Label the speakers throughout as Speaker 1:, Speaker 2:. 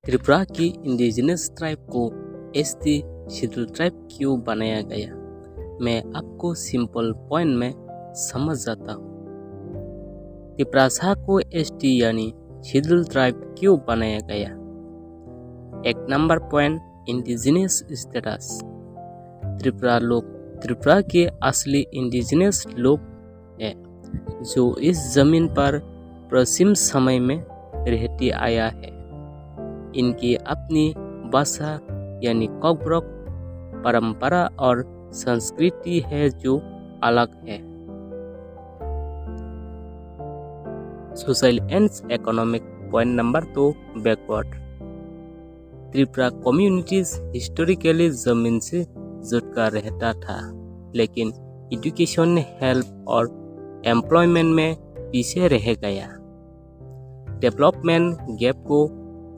Speaker 1: त्रिपुरा की indigenous tribe को ST schedule tribe क्यों बनाया गया, मैं आपको सिंपल पॉइंट में समझ जाता हूँ। त्रिपुरा को एसटी यानी शेड्यूल ट्राइब क्यों बनाया गया। एक number point, indigenous status. Tripura लोग त्रिपुरा के असली इंडिजिनस लोग हैं जो इस जमीन पर प्राचीन समय में रहती आया है। इनकी अपनी भाषा यानी कोकब्रोक, परंपरा और संस्कृति है जो अलग है। Social and economic point number 2, backward. Tripura communities historically जमीन से जुटकर रहता था, लेकिन एजुकेशन, हेल्थ और एम्प्लॉयमेंट में पीछे रह गया। डेवलपमेंट गैप को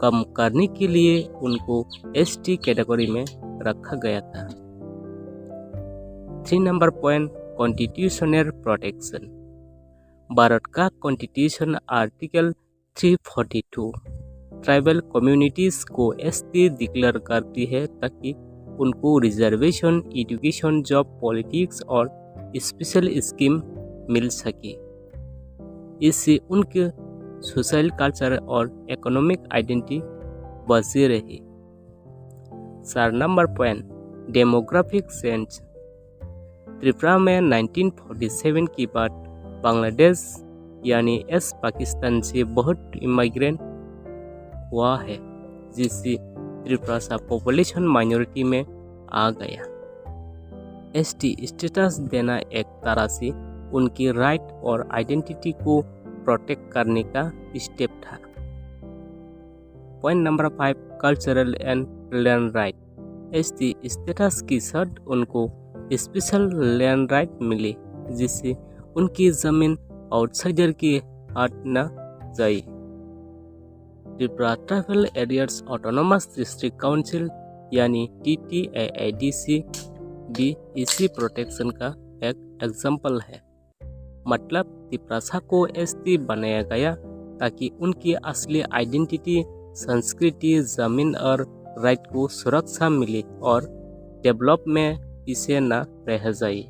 Speaker 1: कम करने के लिए उनको एसटी कैटेगरी में रखा गया था। 3 number point, constitutional protection. Bharat का कॉन्स्टिट्यूशन आर्टिकल 342 ट्राइबल कम्युनिटीज को एसटी डिक्लेयर करती है ताकि उनको रिजर्वेशन, एजुकेशन, जॉब, पॉलिटिक्स और स्पेशल स्कीम मिल सके। इससे उनके सोशल, कल्चर और इकोनॉमिक आइडेंटिटी बची रही। 4 number point, demographic change. Tripura में 1947 के बाद बांग्लादेश यानी एस पाकिस्तान से बहुत इमिग्रेंट हुआ है, जिससे त्रिपुरा सा पॉपुलेशन माइनॉरिटी में आ गया। एसटी स्टेटस देना एक तरह से उनकी राइट और आइडेंटिटी को प्रोटेक्ट करने का स्टेप था। Point number 5, cultural and land right. ST status के साथ उनको स्पेशल लैंड राइट मिले, जिससे उनकी जमीन आउटसाइडर के हाथ न जाए। Tripura tribal areas autonomous district council यानी TTAADC भी इसी प्रोटेक्शन का एक एग्जाम्पल है। मतलब त्रिपुरा को एसटी बनाया गया ताकि उनकी असली आइडेंटिटी, संस्कृति, जमीन और राइट को सुरक्षा मिले और डेवलपमेंट पीछे न रह जाए।